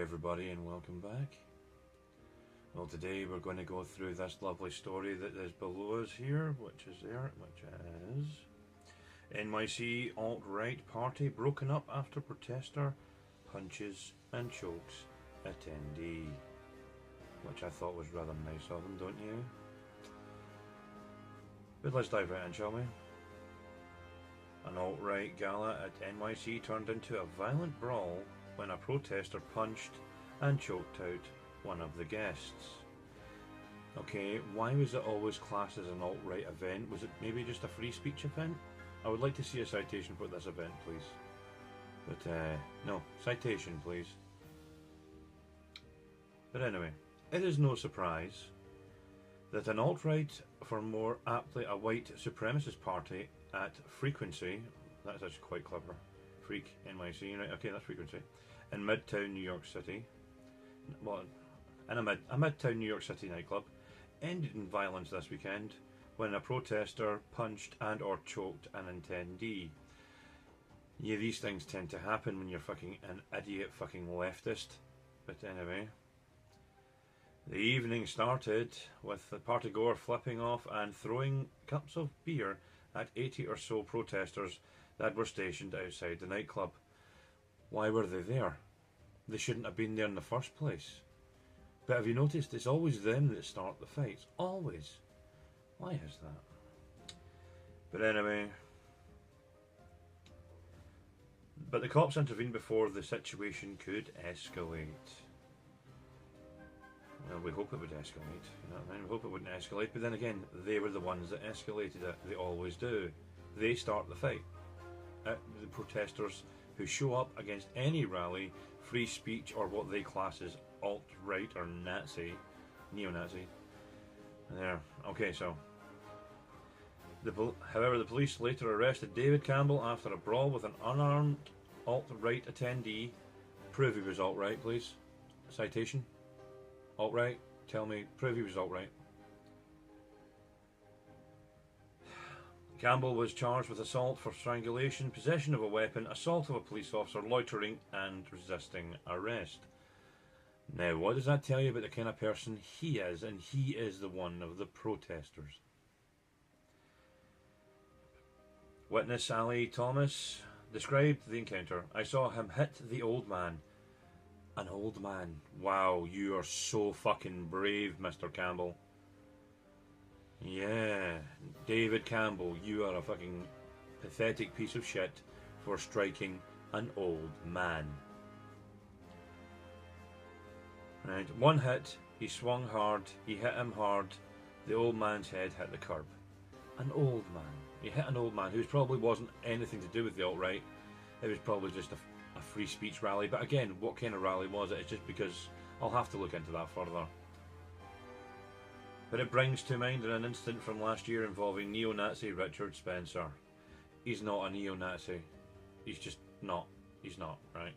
everybody, and welcome back. Well, today we're going to go through this lovely story that is below us here, which is NYC alt-right party broken up after protester punches and chokes attendee, which I thought was rather nice of them, don't you? But let's dive right in, shall we? An alt-right gala at NYC turned into a violent brawl when a protester punched and choked out one of the guests. Okay, why was it always classed as an alt-right event? Was it maybe just a free speech event? I would like to see a citation for this event, please. But, no, citation, please. But anyway, it is no surprise that an alt-right, for more aptly a white supremacist party at Frequency, that's actually quite clever, Freak, NYC, right, okay, that's Frequency, in Midtown New York City, well, in a Midtown New York City nightclub, ended in violence this weekend when a protester punched and or choked an attendee. Yeah, these things tend to happen when you're fucking an idiot fucking leftist. But anyway, the evening started with the partygoer flipping off and throwing cups of beer at 80 or so protesters that were stationed outside the nightclub. Why were they there? They shouldn't have been there in the first place. But have you noticed it's always them that start the fights? Always. Why is that? But anyway, but the cops intervened before the situation could escalate. Well, we hope it would escalate, you know what I mean? We hope it wouldn't escalate, but then again, they were the ones that escalated it. They always do. They start the fight. The protesters who show up against any rally, free speech, or what they class as alt-right or Nazi, neo-Nazi. There. Okay, so. However, the police later arrested David Campbell after a brawl with an unarmed alt-right attendee. Prove he was alt-right, please. Citation. Alt-right. Tell me, prove he was alt-right. Campbell was charged with assault for strangulation, possession of a weapon, assault of a police officer, loitering and resisting arrest. Now, what does that tell you about the kind of person he is? And he is the one of the protesters. Witness Ali Thomas described the encounter. I saw him hit the old man. An old man. Wow, you are so fucking brave, Mr. Campbell. Yeah, David Campbell, you are a fucking pathetic piece of shit for striking an old man. Right, one hit, he swung hard, he hit him hard, the old man's head hit the curb. An old man. He hit an old man who probably wasn't anything to do with the alt-right. It was probably just a free speech rally. But again, what kind of rally was it? It's just because I'll have to look into that further. But it brings to mind an incident from last year involving neo-Nazi Richard Spencer. He's not a neo-Nazi. He's just not. He's not, right?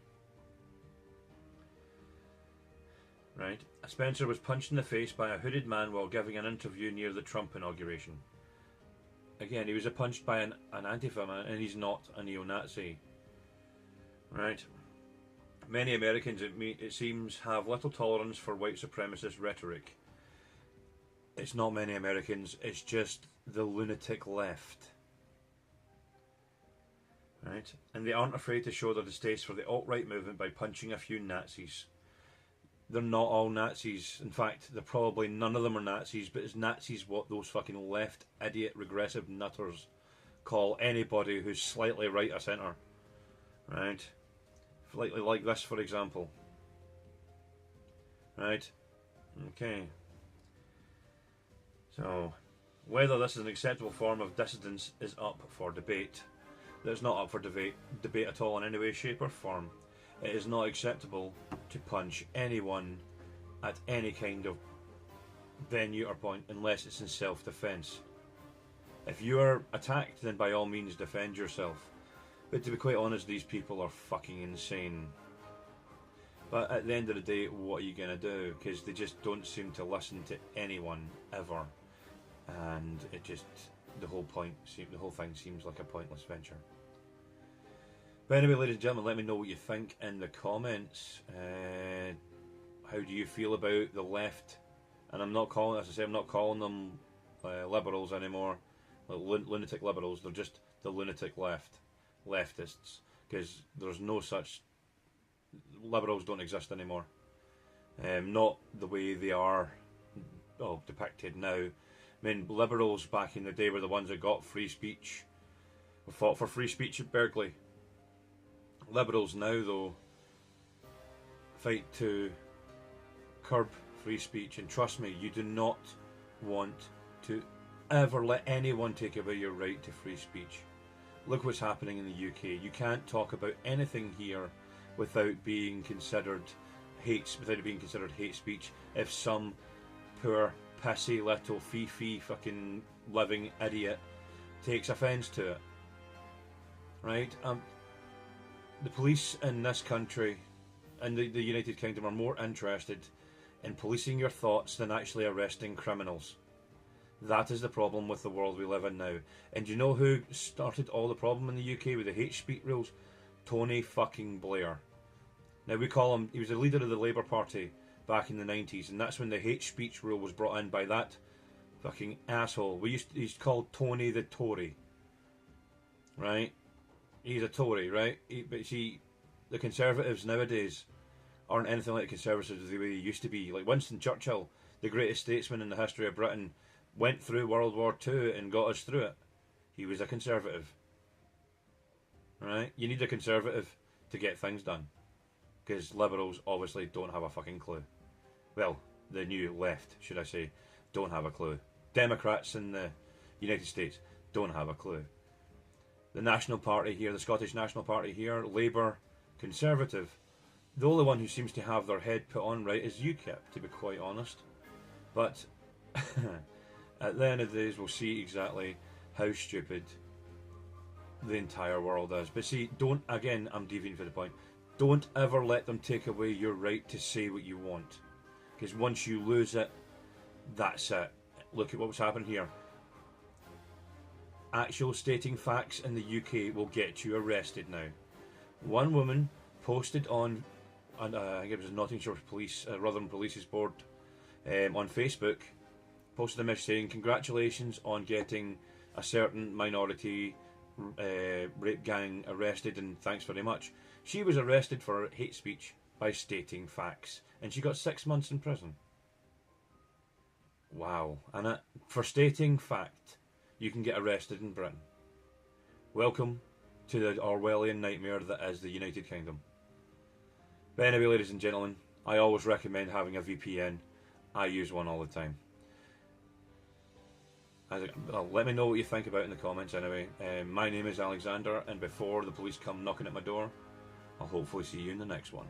Right. Spencer was punched in the face by a hooded man while giving an interview near the Trump inauguration. Again, he was punched by an Antifa man, and he's not a neo-Nazi. Right. Many Americans, it seems, have little tolerance for white supremacist rhetoric. It's not many Americans, it's just the lunatic left. Right? And they aren't afraid to show their distaste for the alt-right movement by punching a few Nazis. They're not all Nazis. In fact, they're probably none of them are Nazis, but it's Nazis what those fucking left idiot regressive nutters call anybody who's slightly right of centre. Right? Slightly like this, for example. Right? Okay. So, whether this is an acceptable form of dissidence is up for debate. It's not up for debate at all in any way, shape or form. It is not acceptable to punch anyone at any kind of venue or point unless it's in self-defence. If you are attacked, then by all means defend yourself. But to be quite honest, these people are fucking insane. But at the end of the day, what are you going to do? Because they just don't seem to listen to anyone, ever. And it just, the whole thing seems like a pointless venture. But anyway, ladies and gentlemen, let me know what you think in the comments. How do you feel about the left? And I'm not calling, as I say, I'm not calling them liberals anymore, lunatic liberals. They're just the lunatic leftists, because there's no such, liberals don't exist anymore. Not the way they are depicted now. I mean, liberals back in the day were the ones that got free speech, fought for free speech at Berkeley. Liberals now, though, fight to curb free speech, and trust me, you do not want to ever let anyone take away your right to free speech. Look what's happening in the UK. You can't talk about anything here without being considered hate speech if some poor pissy little fee fucking living idiot takes offence to it. Right? The police in this country and the United Kingdom are more interested in policing your thoughts than actually arresting criminals. That is the problem with the world we live in now. And you know who started all the problem in the UK with the hate speech rules? Tony fucking Blair. Now we call him, he was the leader of the Labour Party back in the 90s, and that's when the hate speech rule was brought in by that fucking asshole. He's called Tony the Tory. Right? He's a Tory, right? But see, the Conservatives nowadays aren't anything like the Conservatives the way they used to be. Like Winston Churchill, the greatest statesman in the history of Britain, went through World War II and got us through it. He was a Conservative. Right? You need a Conservative to get things done. Because Liberals obviously don't have a fucking clue. Well, the new left, should I say, don't have a clue. Democrats in the United States don't have a clue. The National Party here, the Scottish National Party here, Labour, Conservative, the only one who seems to have their head put on right is UKIP, to be quite honest. But at the end of the days, we'll see exactly how stupid the entire world is. But see, again, I'm deviating from the point. Don't ever let them take away your right to say what you want. Because once you lose it, that's it. Look at what's happened here. Actual stating facts in the UK will get you arrested now. One woman posted on I think it was Nottinghamshire Police, Rotherham Police's board, on Facebook, posted a message saying, "Congratulations on getting a certain minority rape gang arrested, and thanks very much." She was arrested for hate speech by stating facts, and she got 6 months in prison. Wow. And for stating fact, you can get arrested in Britain. Welcome to the Orwellian nightmare that is the United Kingdom. But anyway, ladies and gentlemen, I always recommend having a VPN. I use one all the time. Let me know what you think about it in the comments anyway. My name is Alexander, and before the police come knocking at my door, I'll hopefully see you in the next one.